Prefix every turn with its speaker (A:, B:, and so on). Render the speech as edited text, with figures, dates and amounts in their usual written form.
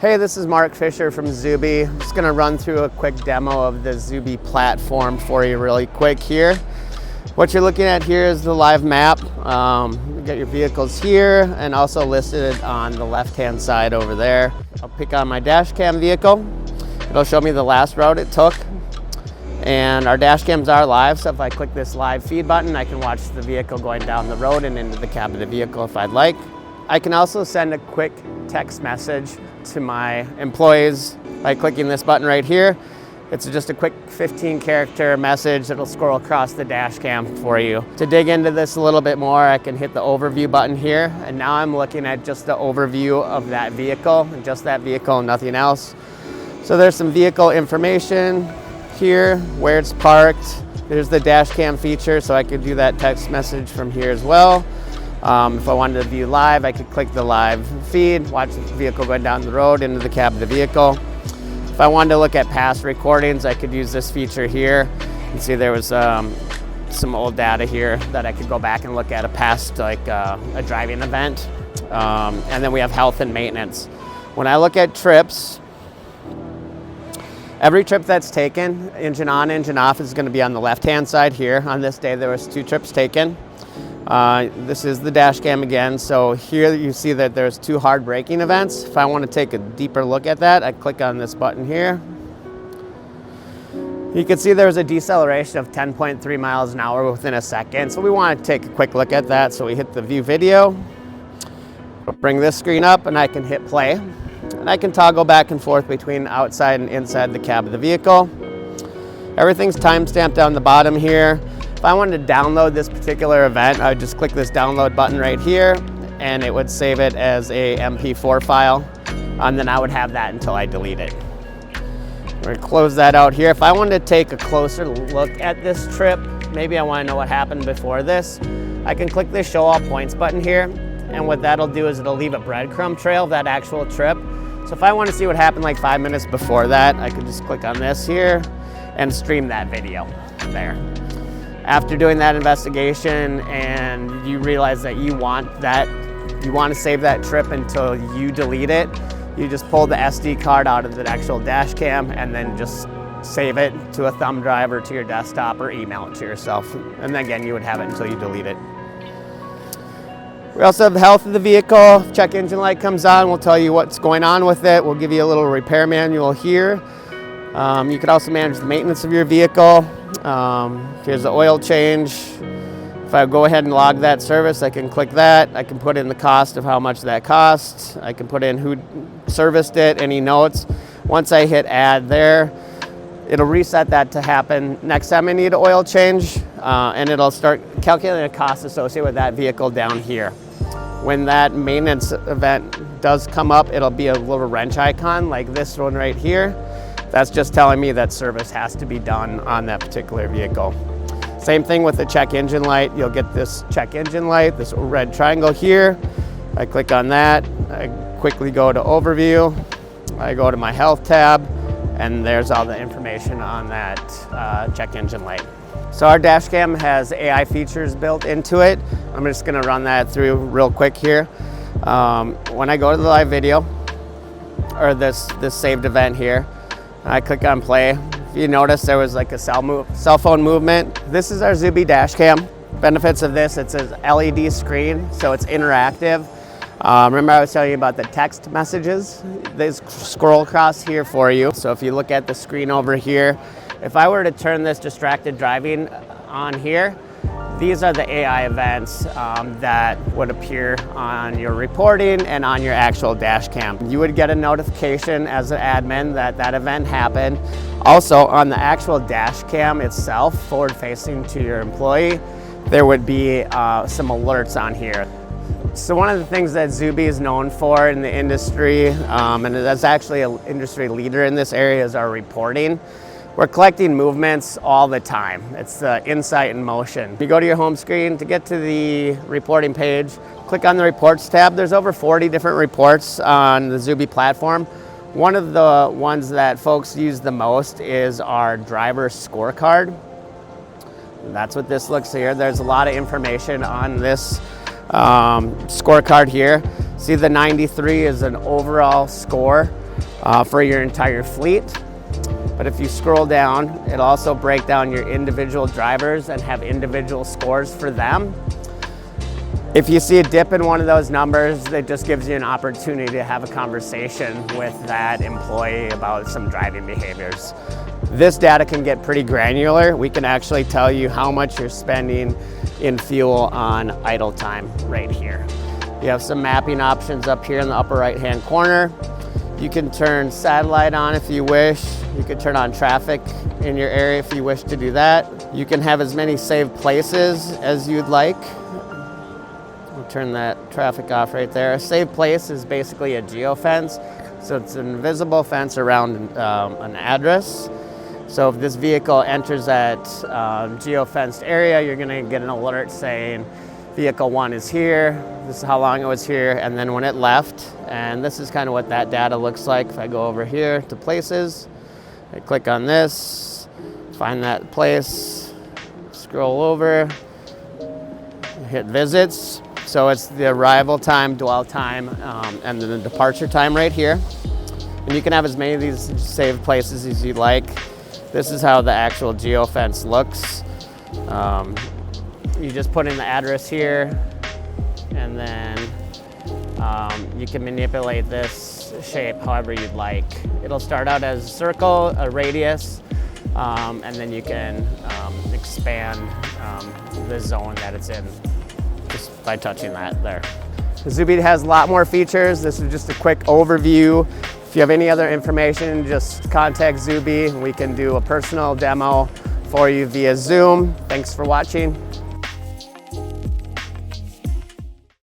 A: Hey, this is Mark Fisher from Zubie. I'm just gonna run through a quick demo of the Zubie platform for you really quick here. What you're looking at here is the live map. You got your vehicles here and also listed on the left-hand side over there. I'll pick on my dash cam vehicle. It'll show me the last route it took. And our dash cams are live, so if I click this live feed button, I can watch the vehicle going down the road and into the cab of the vehicle if I'd like. I can also send a quick text message to my employees by clicking this button right here. It's just a quick 15-character message that'll scroll across the dash cam for you. To dig into this a little bit more, I can hit the overview button here, and now I'm looking at just the overview of that vehicle, and just that vehicle and nothing else. So there's some vehicle information here, where it's parked. There's the dash cam feature, so I could do that text message from here as well. If I wanted to view live, I could click the live feed, watch the vehicle going down the road into the cab of the vehicle. If I wanted to look at past recordings, I could use this feature here. You can see there was some old data here that I could go back and look at a past, like a driving event. And then we have health and maintenance. When I look at trips, every trip that's taken, engine on, engine off, is going to be on the left-hand side here. On this day, there was 2 trips taken. This is the dash cam again. So here you see that there's 2 hard braking events. If I want to take a deeper look at that, I click on this button here. You can see there's a deceleration of 10.3 miles an hour within a second. So we want to take a quick look at that. So we hit the view video, bring this screen up, and I can hit play. And I can toggle back and forth between outside and inside the cab of the vehicle. Everything's timestamped down the bottom here. If I wanted to download this particular event, I would just click this download button right here, and it would save it as a MP4 file, and then I would have that until I delete it. We're gonna close that out here. If I wanted to take a closer look at this trip, maybe I wanna know what happened before this, I can click this show all points button here, and what that'll do is it'll leave a breadcrumb trail of that actual trip. So if I want to see what happened like 5 minutes before that, I could just click on this here and stream that video there. After doing that investigation and you realize that you want to save that trip until you delete it, you just pull the SD card out of the actual dash cam and then just save it to a thumb drive or to your desktop or email it to yourself. And then again, you would have it until you delete it. We also have the health of the vehicle. Check engine light comes on, we'll tell you what's going on with it. We'll give you a little repair manual here. You could also manage the maintenance of your vehicle. Here's the oil change. If I go ahead and log that service, I can click that. I can put in the cost of how much that costs. I can put in who serviced it, any notes. Once I hit add there, it'll reset that to happen next time I need an oil change, and it'll start calculating the cost associated with that vehicle down here. When that maintenance event does come up, it'll be a little wrench icon like this one right here. That's just telling me that service has to be done on that particular vehicle. Same thing with the check engine light. You'll get this check engine light, this red triangle here. I click on that. I quickly go to overview. I go to my health tab, and there's all the information on that check engine light. So our dash cam has AI features built into it. I'm just gonna run that through real quick here. When I go to the live video, or this saved event here, I click on play. If you notice, there was like a cell phone movement. This is our Zubie dash cam. Benefits of this, it's an LED screen, so it's interactive. Remember I was telling you about the text messages? They scroll across here for you. So if you look at the screen over here, if I were to turn this distracted driving on here, these are the AI events that would appear on your reporting and on your actual dash cam. You would get a notification as an admin that that event happened. Also, on the actual dash cam itself, forward facing to your employee, there would be some alerts on here. So one of the things that Zubie is known for in the industry, and that's actually an industry leader in this area, is our reporting. We're collecting movements all the time. It's insight in motion. You go to your home screen to get to the reporting page, click on the reports tab. There's over 40 different reports on the Zubie platform. One of the ones that folks use the most is our driver scorecard. That's what this looks here. There's a lot of information on this scorecard here. See, the 93 is an overall score for your entire fleet. But if you scroll down, it'll also break down your individual drivers and have individual scores for them. If you see a dip in one of those numbers, it just gives you an opportunity to have a conversation with that employee about some driving behaviors. This data can get pretty granular. We can actually tell you how much you're spending in fuel on idle time right here. You have some mapping options up here in the upper right-hand corner. You can turn satellite on if you wish. You can turn on traffic in your area if you wish to do that. You can have as many saved places as you'd like. We'll turn that traffic off right there. A saved place is basically a geofence. So it's an invisible fence around an address. So if this vehicle enters that geofenced area, you're gonna get an alert saying vehicle 1 is here, this is how long it was here, and then when it left. And this is kind of what that data looks like. If I go over here to places, I click on this, find that place, scroll over, hit visits. So it's the arrival time, dwell time, and then the departure time right here. And you can have as many of these saved places as you like. This is how the actual geofence looks. You just put in the address here, and then you can manipulate this shape however you'd like. It'll start out as a circle, a radius, and then you can expand the zone that it's in just by touching that there. Zubie has a lot more features. This is just a quick overview. If you have any other information, just contact Zubie. We can do a personal demo for you via Zoom. Thanks for watching.